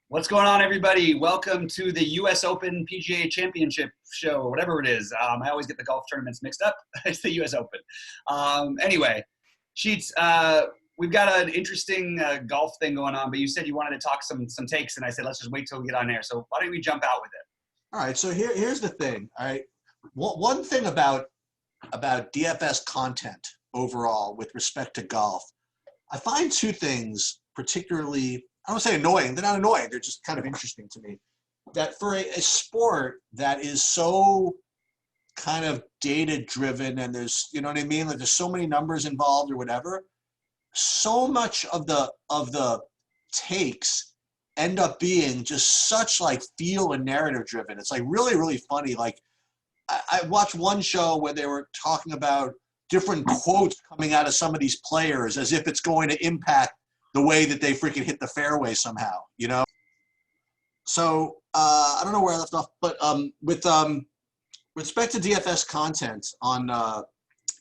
What's going on, everybody? Welcome to the U.S. Open PGA Championship show, or whatever it is. I always get the golf tournaments mixed up. It's the U.S. Open. Anyway, Sheets, we've got an interesting golf thing going on, but you said you wanted to talk some takes, and I said let's just wait till we get on air. So why don't we jump out with it? All right, so here's the thing. All right, one thing about DFS content overall with respect to golf, I find two things particularly, I don't say annoying. They're not annoying. They're just kind of interesting to me. That for a sport that is so kind of data driven and there's, you know what I mean? Like there's so many numbers involved or whatever. So much of the takes end up being just such like feel and narrative driven. It's like really, really funny. Like I watched one show where they were talking about different quotes coming out of some of these players as if it's going to impact the way that they freaking hit the fairway somehow, you know? So I don't know where I left off, but with respect to DFS content on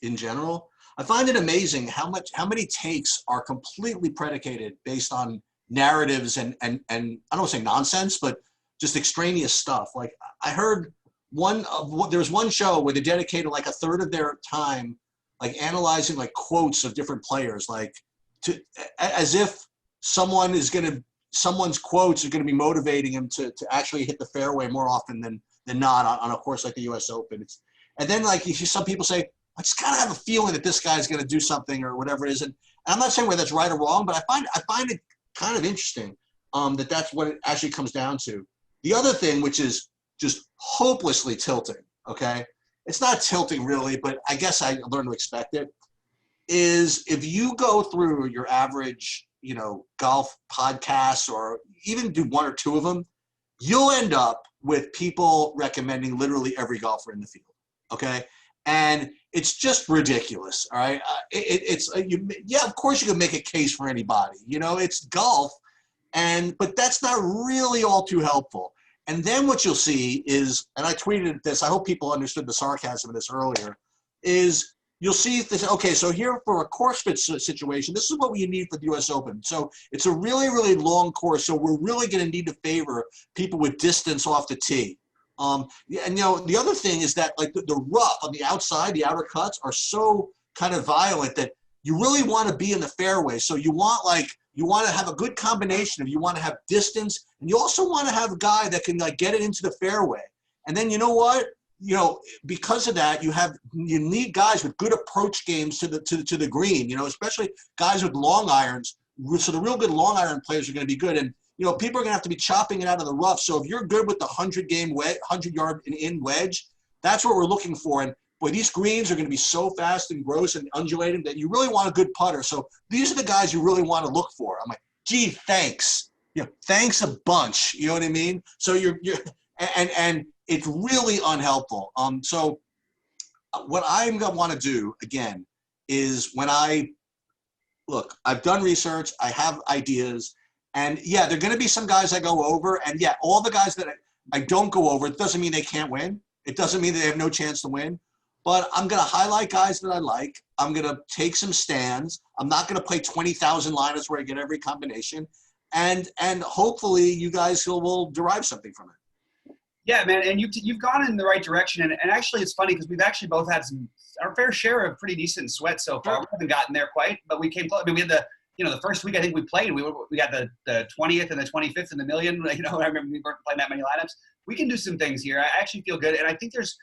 in general, I find it amazing how many takes are completely predicated based on narratives and I don't want to say nonsense, but just extraneous stuff. Like I heard there was one show where they dedicated like a third of their time like analyzing like quotes of different players, like as if someone's quotes are going to be motivating him to actually hit the fairway more often than not on a course like the U.S. Open. And then like you see some people say, I just kind of have a feeling that this guy's going to do something or whatever it is. And I'm not saying whether that's right or wrong, but I find it kind of interesting that's what it actually comes down to. The other thing, which is just hopelessly tilting, okay? It's not tilting really, but I guess I learned to expect it, is if you go through your average, golf podcasts or even do one or two of them, you'll end up with people recommending literally every golfer in the field, okay? And it's just ridiculous, all right? Of course you can make a case for anybody. It's golf, but that's not really all too helpful. And then what you'll see is, and I tweeted this, I hope people understood the sarcasm of this earlier, is you'll see this, okay, so here for a course fit situation, this is what we need for the U.S. Open. So it's a really, really long course, so we're really going to need to favor people with distance off the tee. The other thing is that like the rough on the outside, the outer cuts are so kind of violent that you really want to be in the fairway. So you want to have a good combination of, you want to have distance, and you also want to have a guy that can like get it into the fairway. And then you know what? Because of that, you need guys with good approach games to the green, especially guys with long irons. So the real good long iron players are going to be good. And, people are going to have to be chopping it out of the rough. So if you're good with the 100-yard in wedge, that's what we're looking for. And boy, these greens are going to be so fast and gross and undulating that you really want a good putter. So these are the guys you really want to look for. I'm like, gee, thanks. Thanks a bunch. You know what I mean? So and it's really unhelpful. So what I'm going to want to do, again, is I've done research, I have ideas, and yeah, there are going to be some guys I go over, and yeah, all the guys that I don't go over, it doesn't mean they can't win. It doesn't mean they have no chance to win. But I'm going to highlight guys that I like. I'm going to take some stands. I'm not going to play 20,000 lineups where I get every combination. And hopefully you guys will derive something from it. Yeah, man, and you've gone in the right direction. And actually, it's funny because we've actually both had our fair share of pretty decent sweat so far. We haven't gotten there quite, but we came close. I mean, we had the first week I think we played, we got the 20th and the 25th in the million. I remember we weren't playing that many lineups. We can do some things here. I actually feel good, and I think there's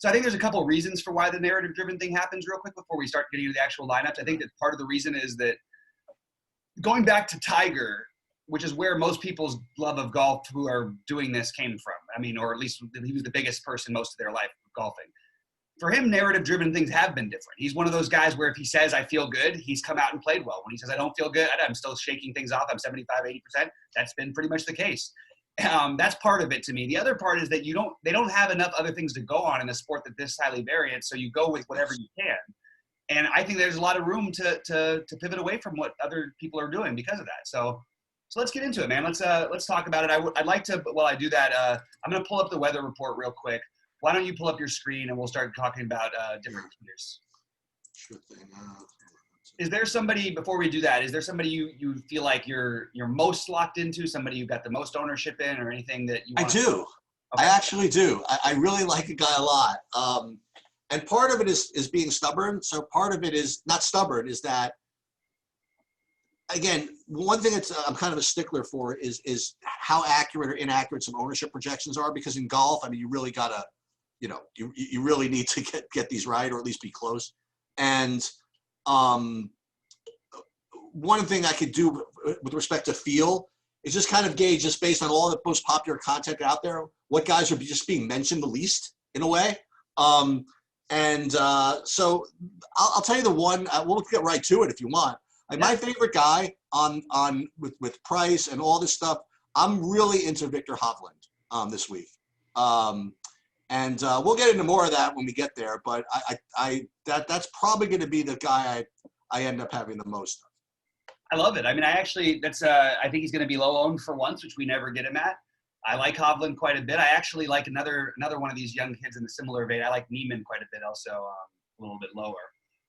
a couple of reasons for why the narrative-driven thing happens real quick before we start getting into the actual lineups. I think that part of the reason is that going back to Tiger, which is where most people's love of golf who are doing this came from. I mean, or at least he was the biggest person most of their life golfing. For him, narrative-driven things have been different. He's one of those guys where if he says, I feel good, he's come out and played well. When he says, I don't feel good, I'm still shaking things off, I'm 75, 80%, that's been pretty much the case. That's part of it to me. The other part is that they don't have enough other things to go on in a sport that this highly variant, so you go with whatever you can. And I think there's a lot of room to pivot away from what other people are doing because of that. So let's get into it, man. Let's talk about it. I'd like to, but while I do that, I'm going to pull up the weather report real quick. Why don't you pull up your screen and we'll start talking about different tiers. Sure thing. Is there somebody, before we do that, is there somebody you feel like you're most locked into, somebody you've got the most ownership in, or anything that you want? I do. Okay. I actually do. I really like a guy a lot. And part of it is being stubborn. So part of it is not stubborn, is that, again, one thing that's I'm kind of a stickler for is how accurate or inaccurate some ownership projections are, because in golf, I mean, you really gotta, you really need to get these right, or at least be close. And one thing I could do with respect to feel is just kind of gauge, just based on all the most popular content out there, what guys are just being mentioned the least, in a way. So I'll tell you the one. We'll get right to it if you want. Like, my favorite guy with price and all this stuff, I'm really into Victor Hovland this week. We'll get into more of that when we get there. But that's probably going to be the guy I end up having the most of. I love it. I mean, I think he's going to be low owned for once, which we never get him at. I like Hovland quite a bit. I actually like another one of these young kids in the similar vein. I like Neiman quite a bit, also a little bit lower.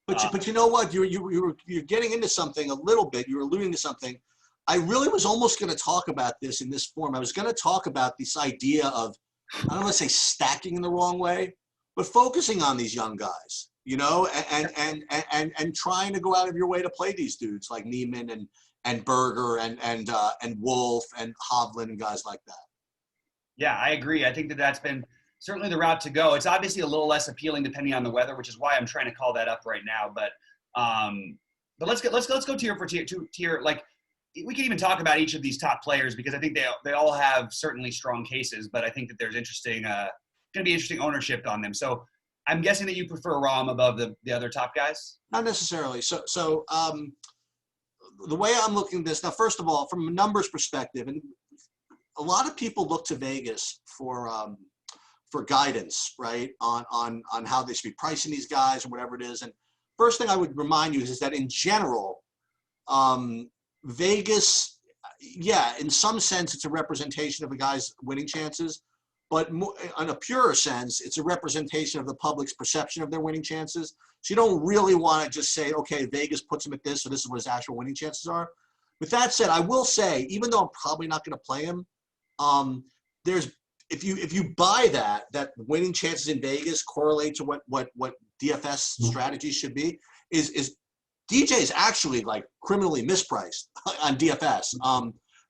But you know what? You're getting into something a little bit. You're alluding to something. I really was almost going to talk about this in this form. I was going to talk about this idea of, I don't want to say stacking in the wrong way, but focusing on these young guys, and trying to go out of your way to play these dudes like Neiman and Berger and Wolf and Hovland and guys like that. Yeah, I agree. I think that's been certainly the route to go. It's obviously a little less appealing depending on the weather, which is why I'm trying to call that up right now. But let's go tier for tier. Like, we can even talk about each of these top players, because I think they all have certainly strong cases. But I think that there's going to be interesting ownership on them. So I'm guessing that you prefer Rahm above the other top guys. Not necessarily. So the way I'm looking at this now, first of all, from a numbers perspective, and a lot of people look to Vegas for guidance, right, on how they should be pricing these guys or whatever it is. And first thing I would remind you is that in general, Vegas, in some sense, it's a representation of a guy's winning chances, but more, in a purer sense, it's a representation of the public's perception of their winning chances. So you don't really want to just say, okay, Vegas puts him at this, so this is what his actual winning chances are. With that said, I will say, even though I'm probably not going to play him, if you buy that winning chances in Vegas correlate to what DFS strategies should be, is DJ is actually like criminally mispriced on DFS.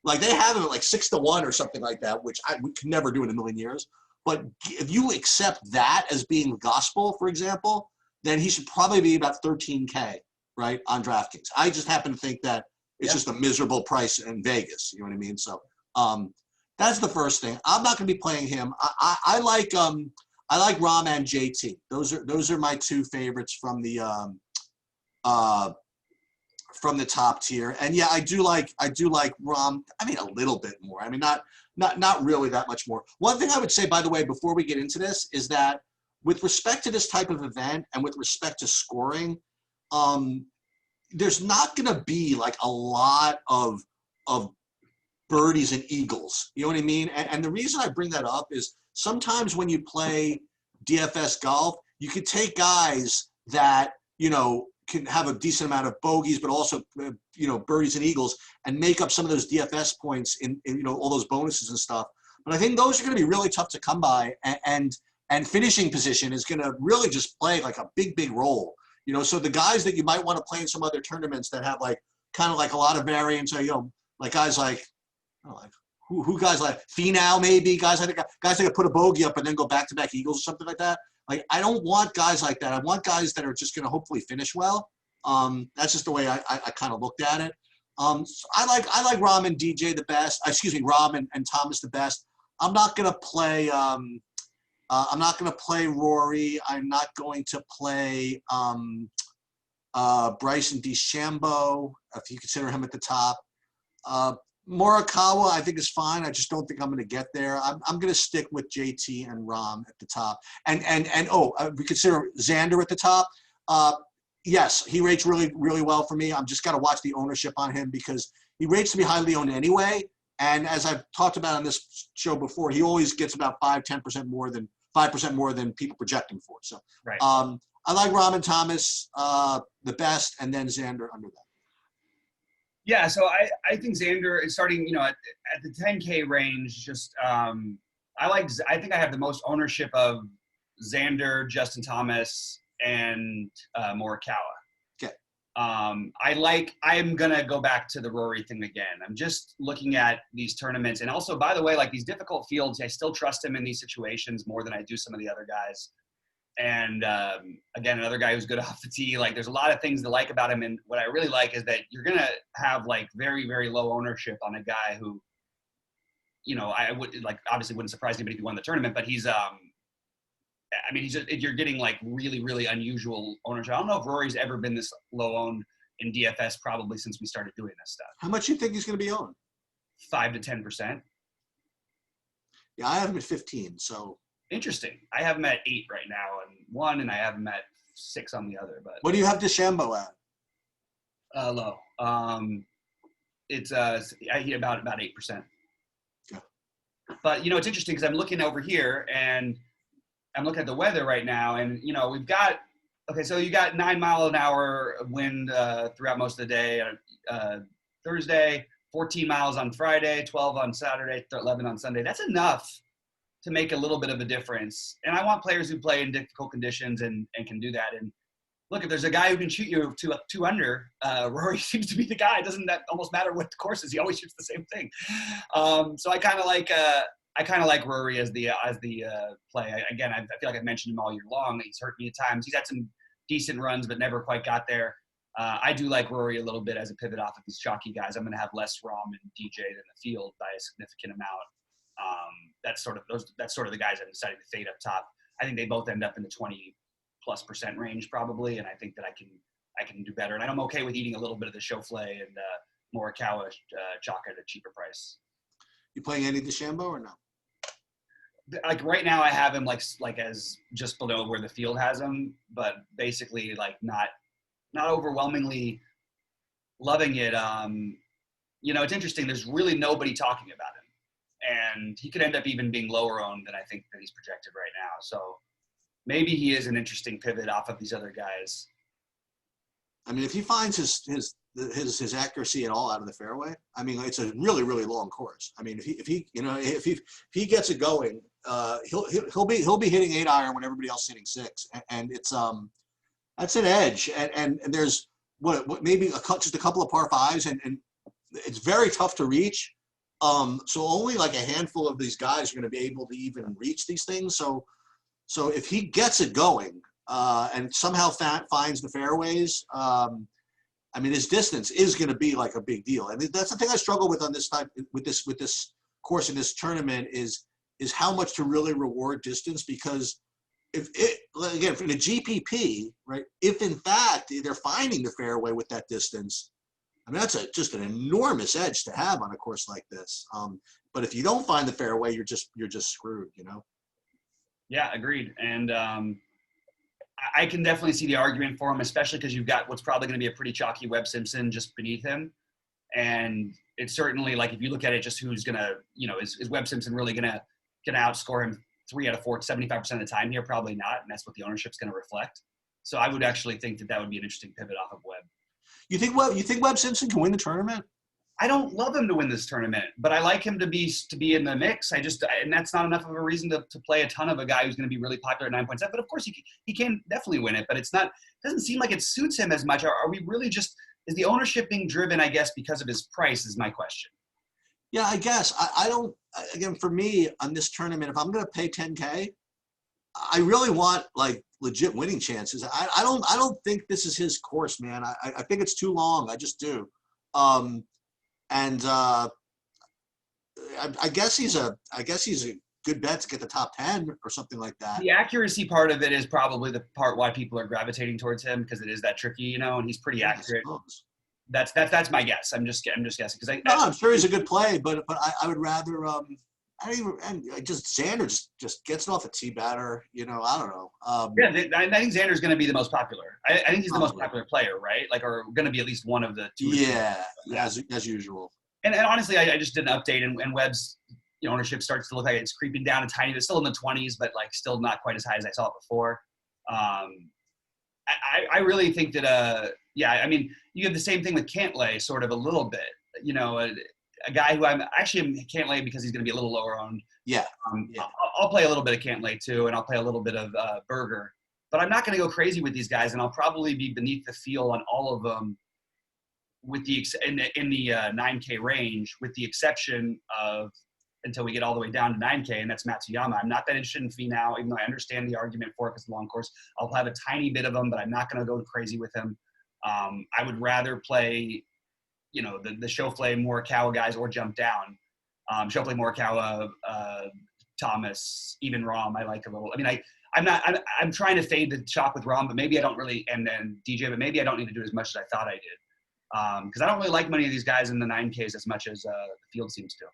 Like, they have him at like 6-1 or something like that, which we could never do in a million years. But if you accept that as being gospel, for example, then he should probably be about 13K, right, on DraftKings. I just happen to think that it's just a miserable price in Vegas. You know what I mean? So that's the first thing. I'm not going to be playing him. I like Rahm and JT. Those are my two favorites from the top tier. And yeah, I do like Rahm. I mean, a little bit more. I mean, not really that much more. One thing I would say, by the way, before we get into this, is that with respect to this type of event and with respect to scoring, there's not going to be like a lot of birdies and eagles. You know what I mean? And the reason I bring that up is sometimes when you play DFS golf, you could take guys that, can have a decent amount of bogeys, but also, birdies and eagles, and make up some of those DFS points in all those bonuses and stuff. But I think those are going to be really tough to come by, and finishing position is going to really just play like a big, big role. So the guys that you might want to play in some other tournaments that have like kind of like a lot of variance, like guys like, who guys like Finau, maybe guys that could put a bogey up and then go back-to-back eagles or something like that. Like, I don't want guys like that. I want guys that are just going to hopefully finish well. That's just the way I kind of looked at it. I like Rahm and DJ the best. Rahm and Thomas the best. I'm not going to play. I'm not going to play Rory. I'm not going to play Bryson DeChambeau, if you consider him at the top. Morikawa, I think, is fine. I just don't think I'm going to get there. I'm going to stick with JT and Rahm at the top. We consider Xander at the top. Yes, he rates really, really well for me. I'm just got to watch the ownership on him, because he rates to be highly owned anyway. And as I've talked about on this show before, he always gets about 5% more than people project him for. So right. I like Robin Thomas the best, and then Xander under that. Yeah, so I think Xander is starting, at the 10K range. Just I think I have the most ownership of Xander, Justin Thomas, and Morikawa. Okay. I'm gonna go back to the Rory thing again. I'm just looking at these tournaments, and also, by the way, like these difficult fields, I still trust him in these situations more than I do some of the other guys. And again, another guy who's good off the tee. Like, there's a lot of things to like about him, and what I really like is that you're gonna have like very, very low ownership on a guy who, I would like obviously wouldn't surprise anybody if he won the tournament, but he's you're getting like really, really unusual ownership. I don't know if Rory's ever been this low owned in DFS probably since we started doing this stuff. How much do you think he's going to be owned? 5 to 10%. Yeah, I have him at 15. So interesting. I have him at 8 right now on one, and I have him at 6 on the other. But what do you have DeChambeau at? Low. It's about 8%. Yeah. But it's interesting because I'm looking over here and I'm looking at the weather right now, and we've got so you got 9 mile an hour wind throughout most of the day. Thursday, 14 miles on Friday, 12 on Saturday, 11 on Sunday. That's enough to make a little bit of a difference. And I want players who play in difficult conditions and can do that. And look, if there's a guy who can shoot you two under, Rory seems to be the guy. Doesn't that almost matter what the course is? He always shoots the same thing. So I kind of like Rory as the play. I feel like I've mentioned him all year long. He's hurt me at times. He's had some decent runs, but never quite got there. I do like Rory a little bit as a pivot off of these chalky guys. I'm going to have less Rahm and DJ than the field by a significant amount. That's sort of the guys I'm deciding to fade up top. I think they both end up in the 20+% range probably, and I think that I can do better. And I'm okay with eating a little bit of the Schauffele and Morikawa chalk at a cheaper price. You playing any DeChambeau or no? Like right now, I have him like as just below where the field has him, but basically like not overwhelmingly loving it. It's interesting. There's really nobody talking about him, and he could end up even being lower owned than I think that he's projected right now. So maybe he is an interesting pivot off of these other guys. I mean, if he finds his accuracy at all out of the fairway, I mean, it's a really, really long course. I mean, if he gets it going, he'll be hitting 8-iron when everybody else is hitting 6, and it's that's an edge. And there's what maybe just a couple of par 5s, and it's very tough to reach. So only like a handful of these guys are going to be able to even reach these things. So if he gets it going and somehow finds the fairways, I mean, his distance is going to be like a big deal. And that's the thing I struggle with on this type with this course in this tournament is how much to really reward distance, because in a GPP, right, if in fact they're finding the fairway with that distance, I mean, that's just an enormous edge to have on a course like this. But if you don't find the fairway, you're just screwed, Yeah, agreed. And I can definitely see the argument for him, especially because you've got what's probably going to be a pretty chalky Webb Simpson just beneath him. And it's certainly like, if you look at it, just who's going to, is Webb Simpson really going to outscore him 3 out of 4, 75% of the time here? Probably not. And that's what the ownership's going to reflect. So I would actually think that would be an interesting pivot off of Webb. You think Webb Simpson can win the tournament? I don't love him to win this tournament, but I like him to be in the mix. And that's not enough of a reason to play a ton of a guy who's going to be really popular at 9.7. But of course he can definitely win it, but it doesn't seem like it suits him as much. Are we really is the ownership being driven, I guess, because of his price is my question. Yeah, I guess. I don't, again, for me on this tournament, if I'm going to pay 10K, I really want like legit winning chances. I don't think this is his course, man. I think it's too long. I just do. And I guess he's a good bet to get the top 10 or something like that. The accuracy part of it is probably the part why people are gravitating towards him, because it is that tricky, and he's pretty accurate. That's my guess. I'm just guessing because I'm sure he's a good play, but I would rather Xander just gets it off a tee batter. I don't know. I think Xander's going to be the most popular. I think he's the most popular player, right? Like, or going to be at least one of the two. Yeah, as usual. And honestly, I just did an update, and Webb's ownership starts to look like it's creeping down a tiny bit. It's still in the 20s, but like still not quite as high as I saw it before. I really think that, yeah, I mean, you have the same thing with Cantlay, sort of a little bit. You know, a guy who I'm actually Cantlay because he's going to be a little lower owned. Yeah. I'll play a little bit of Cantlay too, and I'll play a little bit of Berger. But I'm not going to go crazy with these guys, and I'll probably be beneath the field on all of them, with the in the 9K range, with the exception of until we get all the way down to 9K, and that's Matsuyama. I'm not that interested in Finau, even though I understand the argument for it because the long course. I'll have a tiny bit of him, but I'm not going to go crazy with him. I would rather play, you know, the Schauffele, Morikawa guys, or jump down. Schauffele, Morikawa, Thomas, even Rahm. I like a little. I mean, I'm trying to fade the chalk with Rahm, but maybe I don't really, and then DJ, but maybe I don't need to do as much as I thought I did. Because I don't really like many of these guys in the 9Ks as much as the field seems to.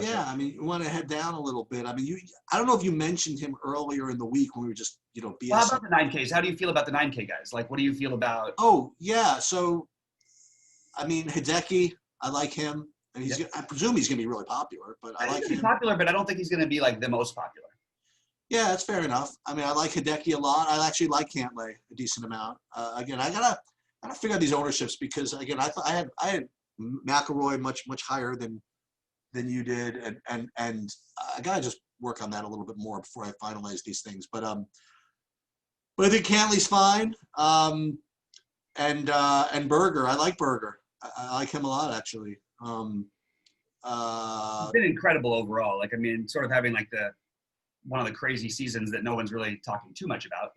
Yeah, I mean, you want to head down a little bit. I mean, I don't know if you mentioned him earlier in the week when we were just, you know, BS. Well, how about the 9Ks? How do you feel about the 9K guys? Like, what do you feel about? Oh, yeah. So, I mean, Hideki, I like him. I mean, I presume he's going to be really popular, but I like him. Popular, but I don't think he's going to be like the most popular. Yeah, that's fair enough. I mean, I like Hideki a lot. I actually like Cantlay a decent amount. Again, I gotta figure out these ownerships because again, I had McIlroy much higher than you did, and I gotta just work on that a little bit more before I finalize these things. But I think Cantlay's fine. And Berger, I like Berger. I like him a lot actually. It's been incredible overall. Like, I mean, sort of having like one of the crazy seasons that no one's really talking too much about.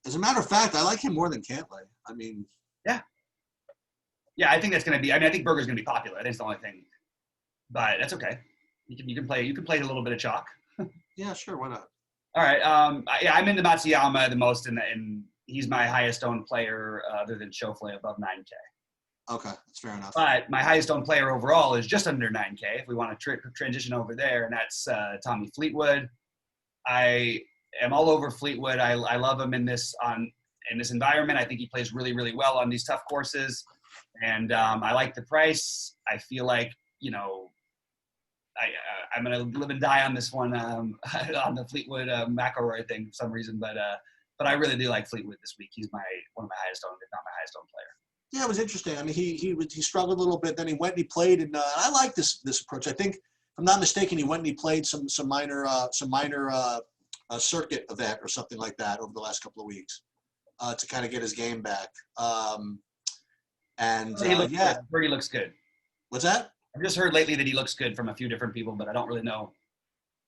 As a matter of fact, I like him more than Cantlay. I mean, yeah, I think that's going to be. I mean, I think Berger's going to be popular. I think it's the only thing, but that's okay. You can play a little bit of chalk. Yeah, sure. Why not? All right. I'm into Matsuyama the most, and he's my highest owned player other than Schauffele above 9K. Okay, that's fair enough. But my highest owned player overall is just under 9K. If we want to transition over there, and that's Tommy Fleetwood. I am all over Fleetwood. I love him in this environment. I think he plays really, really well on these tough courses, and I like the price. I feel like, you know, I'm gonna live and die on this one on the Fleetwood McIlroy thing for some reason, but I really do like Fleetwood this week. He's one of my highest owned, if not my highest owned player. Yeah, it was interesting. I mean, he struggled a little bit. Then he went and he played, and I like this approach. I think, if I'm not mistaken, he went and he played some minor circuit event or something like that over the last couple of weeks to kind of get his game back. Yeah, he looks good. What's that? I've just heard lately that he looks good from a few different people, but I don't really know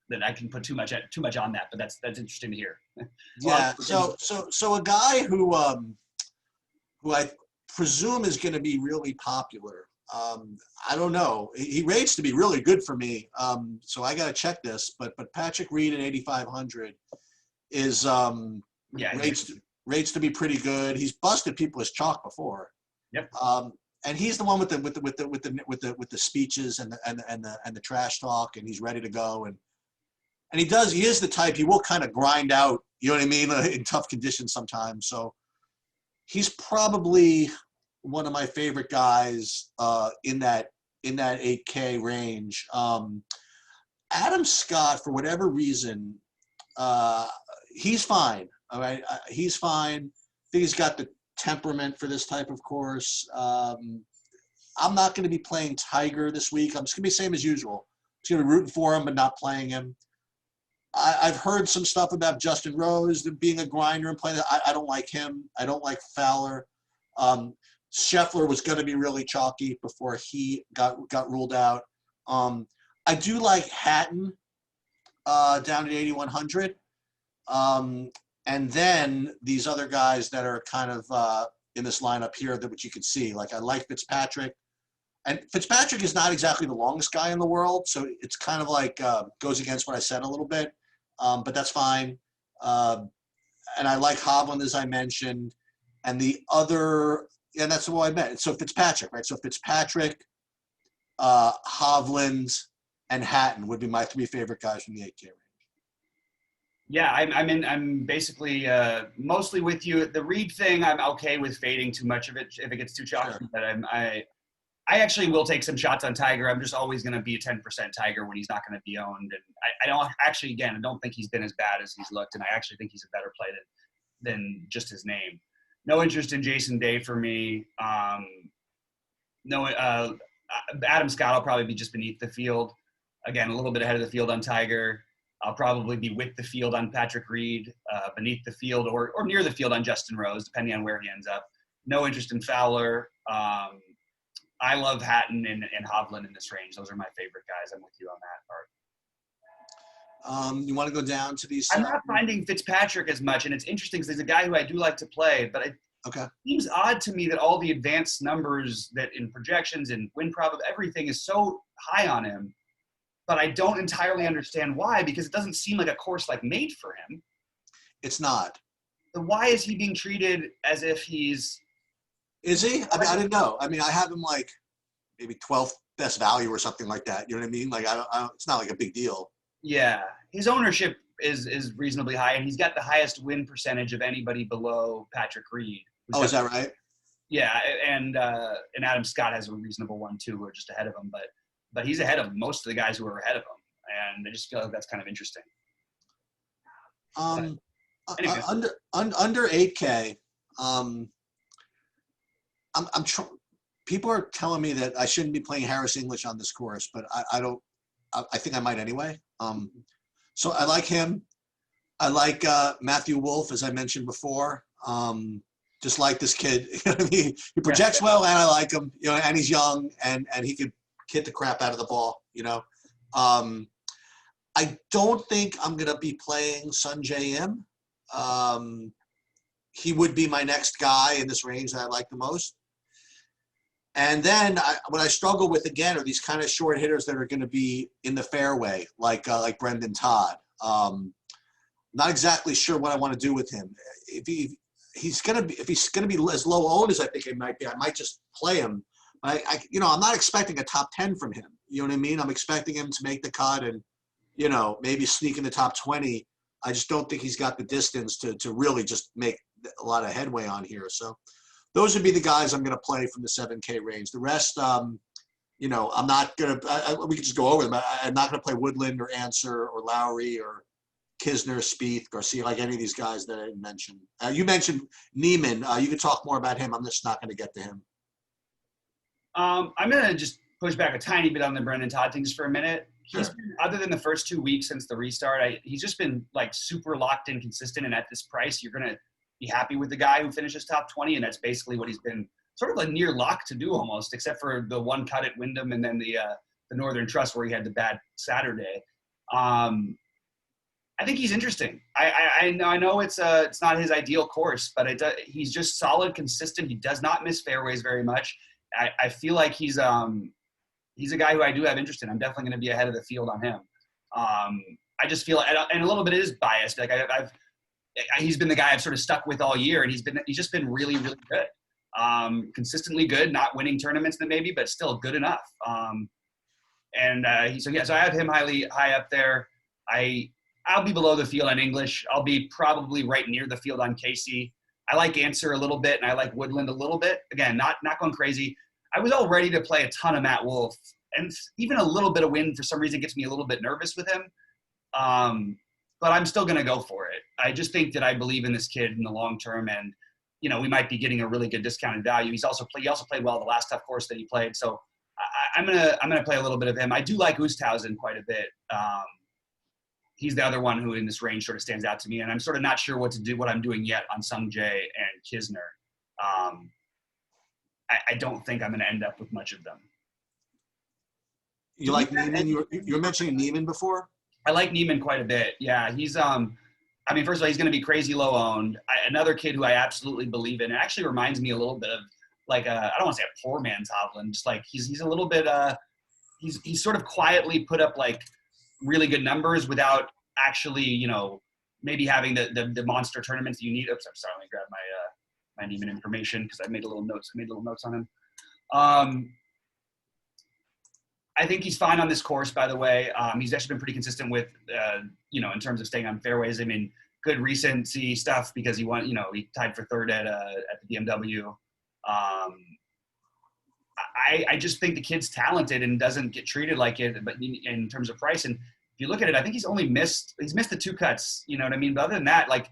that I can put too much on that. But that's interesting to hear. Yeah. So a guy who I presume is going to be really popular. I don't know. He rates to be really good for me. So I got to check this. But Patrick Reed at 8,500 is rates to be pretty good. He's busted people as chalk before. Yep. And he's the one with the speeches and the trash talk, and he's ready to go. And he is the type, he will kind of grind out, you know what I mean, in tough conditions sometimes. So he's probably one of my favorite guys in that 8K range. Adam Scott, for whatever reason, he's fine. All right, he's fine. I think he's got the temperament for this type of course. I'm not going to be playing Tiger this week. I'm just going to be same as usual. I'm just going to be rooting for him but not playing him. I've heard some stuff about Justin Rose being a grinder and playing. I don't like him. I don't like Fowler. Scheffler was going to be really chalky before he got ruled out. I do like Hatton down at 8,100. And then these other guys that are kind of in this lineup here which you can see. Like, I like Fitzpatrick. And Fitzpatrick is not exactly the longest guy in the world, so it's kind of like goes against what I said a little bit. But that's fine. And I like Hovland, as I mentioned. And the other – and that's what I meant. So Fitzpatrick, right? So Fitzpatrick, Hovland, and Hatton would be my three favorite guys from the 8K range. Yeah, I'm basically mostly with you. The Reed thing, I'm okay with fading too much of it if it gets too chalky. Sure. But I I actually will take some shots on Tiger. I'm just always going to be a 10% Tiger when he's not going to be owned. And I don't actually, again, I don't think he's been as bad as he's looked. And I actually think he's a better play than just his name. No interest in Jason Day for me. Adam Scott will probably be just beneath the field. Again, a little bit ahead of the field on Tiger. I'll probably be with the field on Patrick Reed, beneath the field or near the field on Justin Rose, depending on where he ends up. No interest in Fowler. I love Hatton and Hovland in this range. Those are my favorite guys. I'm with you on that part. You want to go down to these? I'm not finding Fitzpatrick as much, and it's interesting because he's a guy who I do like to play, but it seems odd to me that all the advanced numbers that in projections and win prob of everything is so high on him, but I don't entirely understand why, because it doesn't seem like a course like made for him. It's not. So why is he being treated as if he's... Is he? I mean, I didn't know. I mean, I have him like maybe 12th best value or something like that. You know what I mean? Like, I don't, it's not like a big deal. Yeah. His ownership is reasonably high, and he's got the highest win percentage of anybody below Patrick Reed. Oh, is that right? Yeah, and Adam Scott has a reasonable one too. We're just ahead of him, but he's ahead of most of the guys who are ahead of him, and I just feel like that's kind of interesting. Anyway. Under 8K, people are telling me that I shouldn't be playing Harris English on this course, but I don't. I think I might anyway. So I like him. I like Matthew Wolf, as I mentioned before. Just like this kid. You know what I mean? He projects well, and I like him. You know, and he's young, and he could hit the crap out of the ball. You know, I don't think I'm gonna be playing Sungjae Im. He would be my next guy in this range that I like the most. And then what I struggle with again are these kind of short hitters that are going to be in the fairway, like Brendan Todd. Not exactly sure what I want to do with him. If he's going to be as low owned as I think he might be, I might just play him. But I'm not expecting a top 10 from him. You know what I mean? I'm expecting him to make the cut and, maybe sneak in the top 20. I just don't think he's got the distance to really just make a lot of headway on here. So those would be the guys I'm going to play from the 7K range. The rest, I'm not going to – we could just go over them. I'm not going to play Woodland or Answer or Lowry or Kisner, Spieth, Garcia, like any of these guys that I mentioned. You mentioned Neiman. You could talk more about him. I'm just not going to get to him. I'm going to just push back a tiny bit on the Brennan Todd thing just for a minute. Sure. He's been, other than the first 2 weeks since the restart, he's just been like super locked in, consistent, and at this price, you're going to be happy with the guy who finishes top 20, and that's basically what he's been sort of a near lock to do almost, except for the one cut at Wyndham and then the Northern Trust where he had the bad Saturday. I think he's interesting. I know it's not his ideal course, but he's just solid, consistent. He does not miss fairways very much. I feel like he's a guy who I do have interest in. I'm definitely going to be ahead of the field on him. I just feel, and a little bit it is biased. Like he's been the guy I've sort of stuck with all year, and he's just been really, really good. Consistently good, not winning tournaments that maybe, but still good enough. So I have him high up there. I'll be below the field on English. I'll be probably right near the field on Casey. I like Answer a little bit, and I like Woodland a little bit. Again, not going crazy. I was all ready to play a ton of Matt Wolff, and even a little bit of wind for some reason gets me a little bit nervous with him. But I'm still going to go for it. I just think that I believe in this kid in the long term, and we might be getting a really good discounted value. He also played well the last tough course that he played, so I'm gonna play a little bit of him. I do like Oosthuizen quite a bit. He's the other one who in this range sort of stands out to me, and I'm sort of not sure what I'm doing yet on Sungjae and Kisner. I don't think I'm going to end up with much of them. You like Neiman? You were mentioning Neiman before? I like Neiman quite a bit. Yeah, he's first of all, he's going to be crazy low owned. Another kid who I absolutely believe in. It actually reminds me a little bit of like I don't want to say a poor man's Hovland. Just like he's a little bit he's sort of quietly put up like really good numbers without actually maybe having the monster tournaments that you need. Oops, I'm sorry. Let me grab my Neiman information because I made little notes on him. I think he's fine on this course, by the way. He's actually been pretty consistent with, in terms of staying on fairways. I mean, good recency stuff because he won, he tied for third at the BMW. I just think the kid's talented and doesn't get treated like it, but in terms of price. And if you look at it, I think he's missed the 2 cuts, you know what I mean? But other than that, like,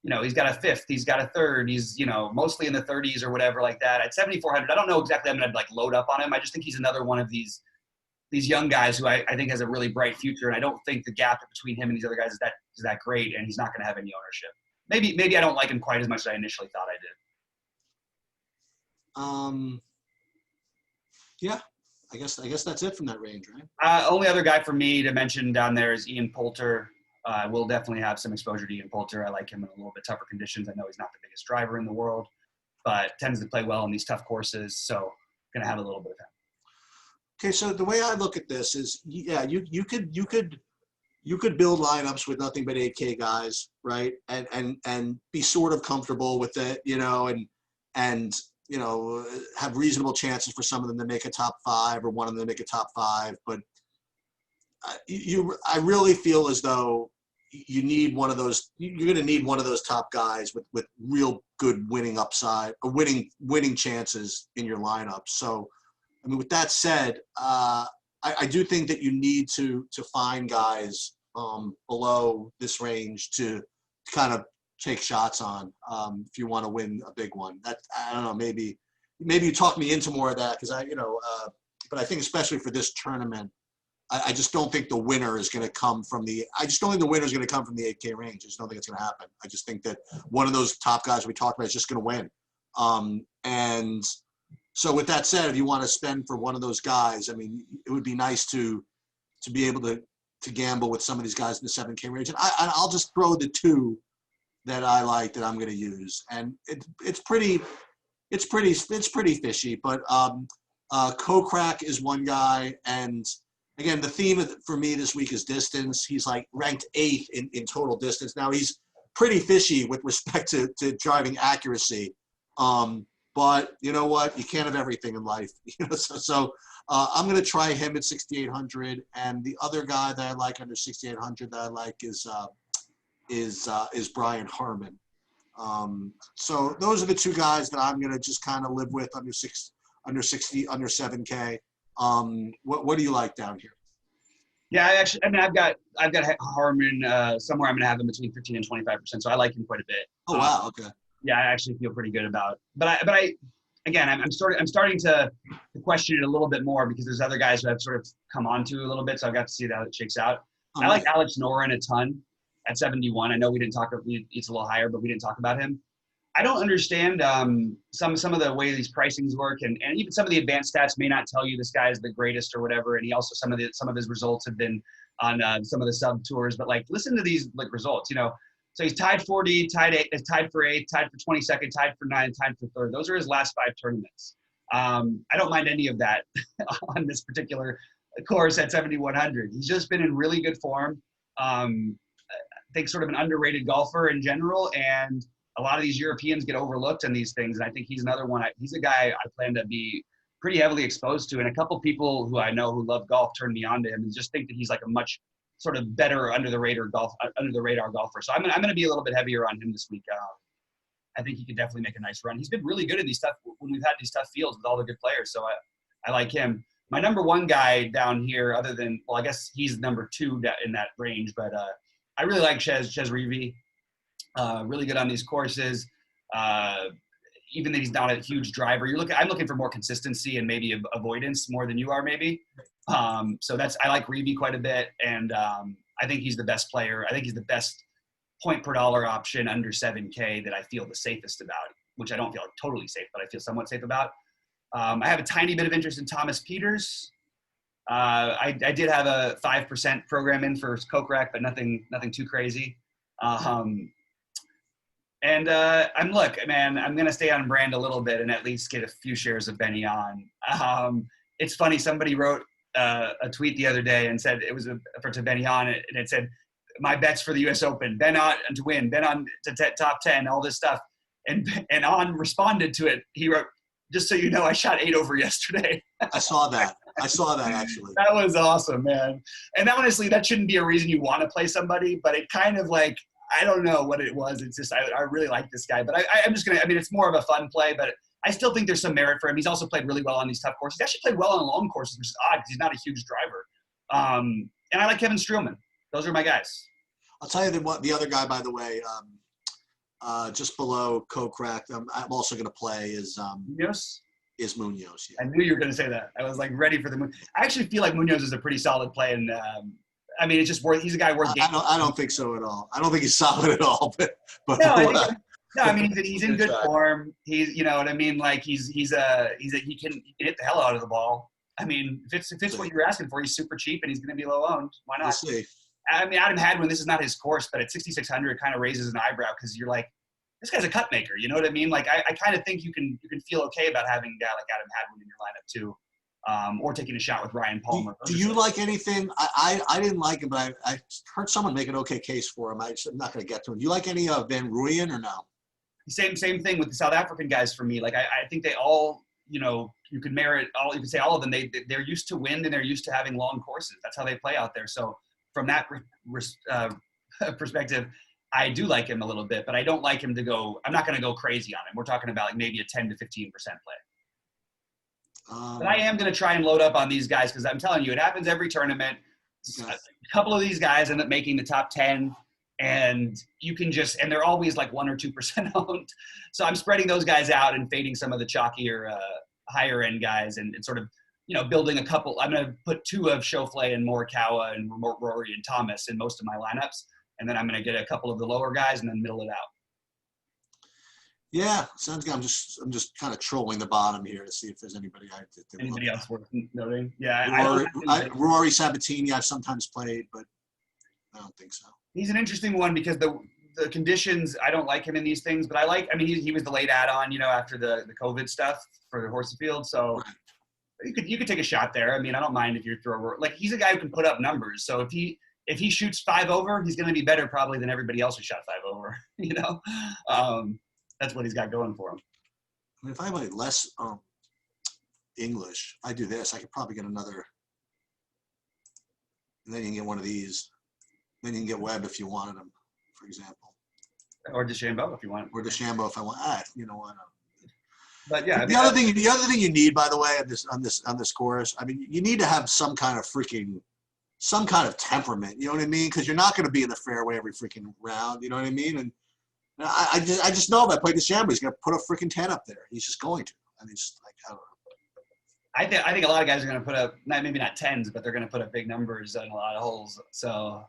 you know, he's got a 5th, he's got a 3rd, he's, you know, mostly in the 30s or whatever like that. At 7,400, I don't know exactly, I'm going to like load up on him. I just think he's another one of these young guys who I think has a really bright future. And I don't think the gap between him and these other guys is that great. And he's not going to have any ownership. Maybe I don't like him quite as much as I initially thought I did. Yeah, I guess that's it from that range, right? Only other guy for me to mention down there is Ian Poulter. We'll definitely have some exposure to Ian Poulter. I like him in a little bit tougher conditions. I know he's not the biggest driver in the world, but tends to play well in these tough courses. So going to have a little bit of him. Okay, so the way I look at this is, yeah, you could build lineups with nothing but 8K guys, right? And be sort of comfortable with it, you know, and you know, have reasonable chances for some of them to make a top 5 or one of them to make a top 5. But I really feel as though you need one of those. You're going to need one of those top guys with real good winning upside or winning chances in your lineup. So, I mean, with that said, I do think that you need to find guys below this range to kind of take shots on if you want to win a big one. That, I don't know, maybe you talk me into more of that because but I think especially for this tournament, I just don't think the winner is going to come from the 8K range. I just don't think it's going to happen. I just think that one of those top guys we talked about is just going to win. And so with that said, if you want to spend for one of those guys, I mean, it would be nice to be able to gamble with some of these guys in the 7K range. And I'll just throw the 2 that I like that I'm going to use. And it's pretty fishy, but Kokrak is one guy. And again, the theme for me this week is distance. He's like ranked 8th in total distance. Now he's pretty fishy with respect to driving accuracy. But you know what? You can't have everything in life. So I'm going to try him at 6,800. And the other guy that I like under 6,800 that I like is Brian Harmon. So those are the 2 guys that I'm going to just kind of live with under 7K. What do you like down here? Yeah, I've got Harmon somewhere. I'm going to have him between 15 and 25%. So I like him quite a bit. Oh wow, okay. Yeah, I actually feel pretty good about. But I'm starting to question it a little bit more because there's other guys who I've sort of come on to a little bit. So I've got to see how it shakes out. I like Alex Noren a ton at 71. I know we didn't talk. It's a little higher, but we didn't talk about him. I don't understand some of the way these pricings work, and even some of the advanced stats may not tell you this guy is the greatest or whatever. And he also some of his results have been on some of the sub tours. But like, listen to these like results, you know. So he's tied 40, tied for 8th, tied for 22nd, tied for 9th, tied for 3rd. Those are his last 5 tournaments. I don't mind any of that on this particular course at 7,100. He's just been in really good form. I think sort of an underrated golfer in general, and a lot of these Europeans get overlooked in these things, and I think he's another one. He's a guy I plan to be pretty heavily exposed to, and a couple people who I know who love golf turned me on to him and just think that he's like a much sort of better under the radar golfer. So I'm going to be a little bit heavier on him this week. I think he could definitely make a nice run. He's been really good in these when we've had these tough fields with all the good players. So I like him. My number 1 guy down here, other than, well, I guess he's number 2 in that range, but I really like Ches Reavie. Really good on these courses. Even though he's not a huge driver, I'm looking for more consistency and maybe avoidance more than you are maybe. So I like Reavie quite a bit, and I think he's the best player. I think he's the best point per dollar option under 7K that I feel the safest about, which I don't feel totally safe, but I feel somewhat safe about. I have a tiny bit of interest in Thomas Peters. I did have a 5% program in for Kokrak, but nothing too crazy. And I'm going to stay on brand a little bit and at least get a few shares of Benny on. It's funny. Somebody wrote a tweet the other day and said it was to Benny on, and it said, my bets for the U.S. Open, Ben on to win, Ben on to top 10, all this stuff. And On responded to it. He wrote, just so you know, I shot 8 over yesterday. I saw that actually. That was awesome, man. And honestly, that shouldn't be a reason you want to play somebody, but it kind of like, I don't know what it was. It's just, I really like this guy, but I'm just going to, it's more of a fun play, but I still think there's some merit for him. He's also played really well on these tough courses. He actually played well on long courses, which is odd because he's not a huge driver. And I like Kevin Streelman. Those are my guys. I'll tell you the other guy, by the way, just below Kokrak, I'm also going to play is Munoz? Is Munoz. Yeah. I knew you were going to say that. I was like ready for the Munoz. I actually feel like Munoz is a pretty solid play, and I mean, it's just he's a guy worth. I don't think so at all. I don't think he's solid at all. But no, I mean he's in good form. He's, you know what I mean. Like he can hit the hell out of the ball. I mean, if it's what you're asking for, he's super cheap and he's going to be low owned. Why not? We'll see. I mean, Adam Hadwin, this is not his course, but at 6,600, it kind of raises an eyebrow because you're like, this guy's a cut maker. You know what I mean? Like, I kind of think you can feel okay about having a guy like Adam Hadwin in your lineup too, or taking a shot with Ryan Palmer. Do you like anything? I didn't like him, but I heard someone make an okay case for him. I'm not going to get to him. Do you like any of Van Rooyen or no? Same thing with the South African guys for me. Like, I think they all, you know, you could say all of them. They're used to wind and they're used to having long courses. That's how they play out there. So from that perspective, I do like him a little bit, but I don't like him to go. I'm not going to go crazy on him. We're talking about like maybe a 10 to 15% play. But I am going to try and load up on these guys because I'm telling you, it happens every tournament. A couple of these guys end up making the top 10, and you can and they're always like 1 or 2% owned. So I'm spreading those guys out and fading some of the chalkier, higher end guys, and sort of, you know, building a couple. I'm going to put 2 of Schauffele and Morikawa and Rory and Thomas in most of my lineups. And then I'm going to get a couple of the lower guys and then middle it out. Yeah, sounds good. I'm just kind of trolling the bottom here to see if there's anybody else worth noting. Yeah, Rory Sabatini I've sometimes played, but I don't think so. He's an interesting one because the conditions, I don't like him in these things, but I mean, he was the late add-on, you know, after the COVID stuff for the Horsfield. So right. You could take a shot there. I mean, I don't mind if you're like, he's a guy who can put up numbers. So if he shoots 5 over, he's going to be better probably than everybody else who shot 5 over, you know? That's what he's got going for him. I mean, if I have less English, I do this. I could probably get another. And then you can get one of these. Then you can get Webb if you wanted him, for example. Or DeChambeau if you want. Or DeChambeau if I want. You know what? But yeah. The other thing you need, by the way, on this course, I mean, you need to have some kind of temperament. You know what I mean? Because you're not going to be in the fairway every freaking round. You know what I mean? And I just know if I play DeChambeau, he's going to put a freaking 10 up there. He's just going to. I mean, it's like, I don't know. I think a lot of guys are going to put up, maybe not 10s, but they're going to put up big numbers on a lot of holes. So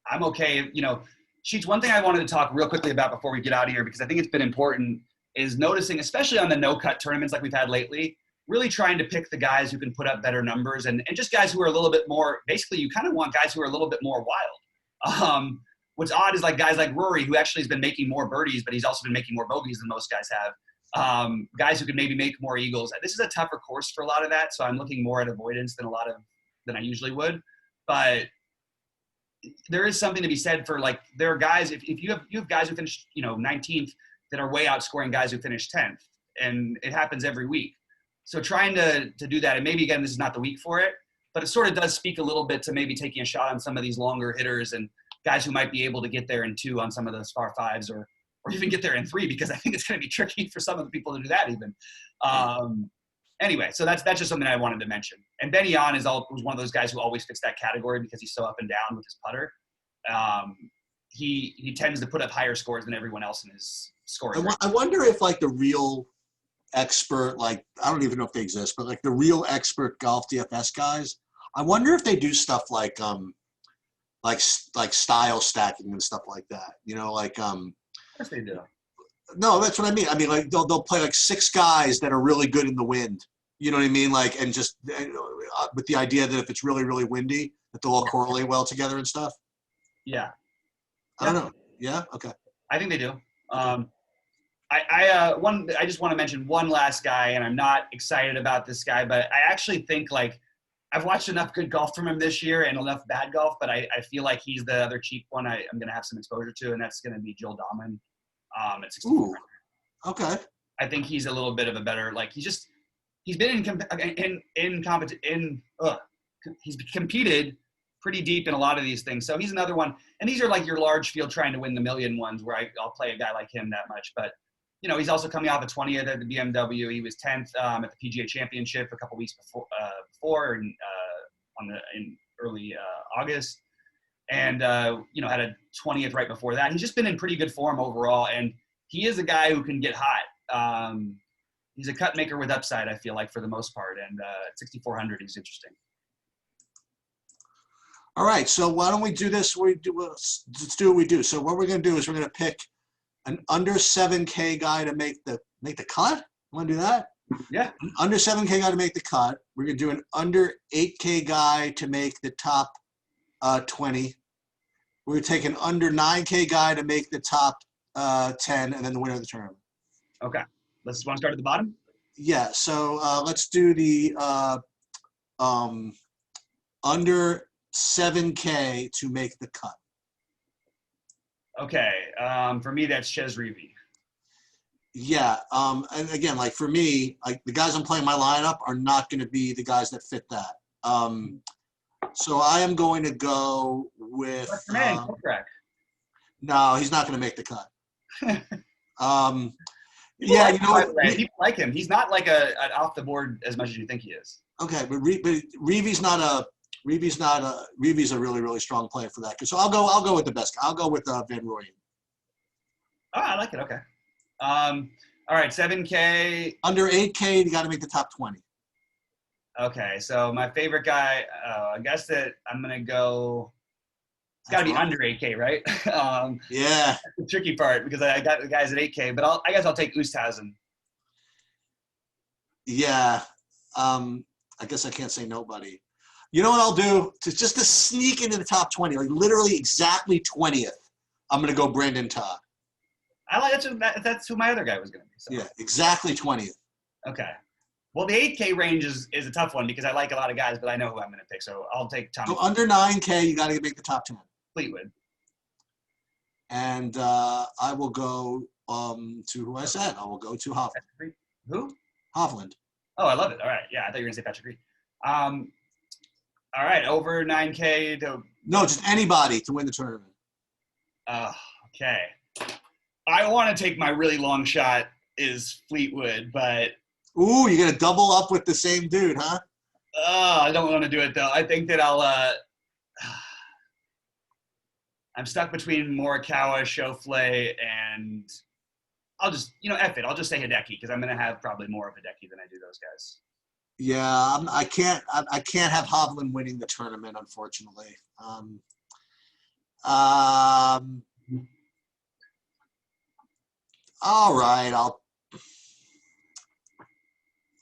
I'm okay. You know, Sheets, one thing I wanted to talk real quickly about before we get out of here, because I think it's been important, is noticing, especially on the no-cut tournaments like we've had lately, really trying to pick the guys who can put up better numbers and just guys who are a little bit more, basically you kind of want guys who are a little bit more wild. What's odd is like guys like Rory, who actually has been making more birdies, but he's also been making more bogeys than most guys have. Guys who can maybe make more eagles. This is a tougher course for a lot of that, so I'm looking more at avoidance than I usually would. But there is something to be said for, like, there are guys, if you have guys who finish, 19th that are way outscoring guys who finish 10th, and it happens every week. So trying to do that, and maybe again this is not the week for it, but it sort of does speak a little bit to maybe taking a shot on some of these longer hitters and guys who might be able to get there in 2 on some of those par 5s or even get there in 3, because I think it's going to be tricky for some of the people to do that even. Anyway, so that's just something I wanted to mention. And Ben Yan was one of those guys who always fits that category because he's so up and down with his putter. He tends to put up higher scores than everyone else in his scoring. I wonder if, like, the real expert, like, I don't even know if they exist, but like the real expert golf DFS guys, I wonder if they do stuff like style stacking and stuff like that. Of course they do. No, that's what I mean. I mean, like they'll play like 6 guys that are really good in the wind. You know what I mean? Like, and just with the idea that if it's really, really windy, that they'll all correlate well together and stuff. Yeah. I don't know. Yeah. Okay. I think they do. I just want to mention one last guy, and I'm not excited about this guy, but I actually think, like, I've watched enough good golf from him this year and enough bad golf, but I feel like he's the other cheap one I'm going to have some exposure to, and that's going to be Joel Dahman at 64. Okay. I think he's a little bit of a better, like, he's been he's competed pretty deep in a lot of these things. So he's another one. And these are like your large field trying to win the million ones where I'll play a guy like him that much. But, he's also coming off a 20th at the BMW. He was 10th at the PGA Championship a couple weeks before in early August, and had a 20th right before that. He's just been in pretty good form overall, and he is a guy who can get hot. He's a cut maker with upside, I feel like, for the most part, and at 6,400, he's interesting. All right, so why don't we do this? Let's do what we do. So what we're going to do is we're going to pick an under 7K guy to make the cut. Want to do that? Yeah. An under 7K guy to make the cut. We're going to do an under 8K guy to make the top 20. We're going to take an under 9K guy to make the top 10, and then the winner of the tournament. Okay. Want to start at the bottom? Yeah. So let's do the under 7K to make the cut. Okay. For me, that's Chez Reavie. Yeah. And again, like for me, like the guys I'm playing my lineup are not going to be the guys that fit that. So I am going to go with. No, he's not going to make the cut. Yeah, people like him. He's not like an off the board as much as you think he is. Okay, but Reavie's a really, really strong player for that. So I'll go with the best guy. I'll go with Van Rooyen. Oh, I like it. Okay. All right, 7K. Under 8K, you got to make the top 20. Okay, so my favorite guy, I guess that I'm gonna go. It's got to be under 8K, right? Yeah. That's the tricky part because I got the guys at 8K, but I guess I'll take Oosthuizen. Yeah. I guess I can't say nobody. You know what I'll do? Just to sneak into the top 20, like literally exactly 20th, I'm going to go Brennan Todd. I like that's who my other guy was going to be. So. Yeah, exactly 20th. Okay. Well, the 8K range is a tough one because I like a lot of guys, but I know who I'm going to pick, so I'll take Tommy. So under 9K, you got to make the top 10. Fleetwood. And I will go to who I said. I will go to Hovland. Who? Hovland. Oh, I love it. All right. Yeah, I thought you were going to say Patrick Reed. All right, over 9K to... No, just anybody to win the tournament. Okay. I want to take my really long shot is Fleetwood, but... Ooh, you're going to double up with the same dude, huh? I don't want to do it, though. I think that I'll... I'm stuck between Morikawa, Schauffele, and I'll just, F it. I'll just say Hideki because I'm going to have probably more of Hideki than I do those guys. Yeah, I can't have Hovland winning the tournament, unfortunately. All right,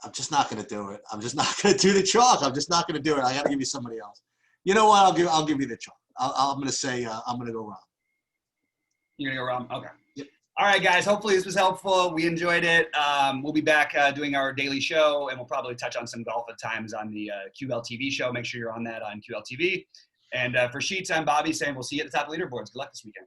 I'm just not going to do it. I'm just not going to do the chalk. I'm just not going to do it. I got to give you somebody else. You know what? I'll give you the chalk. I'm going to say I'm going to go Rahm. You're going to go Rahm? Okay. Yep. All right, guys. Hopefully this was helpful. We enjoyed it. We'll be back doing our daily show, and we'll probably touch on some golf at times on the QL TV show. Make sure you're on that on QL TV. And for Sheets, I'm Bobby saying we'll see you at the top of leaderboards. Good luck this weekend.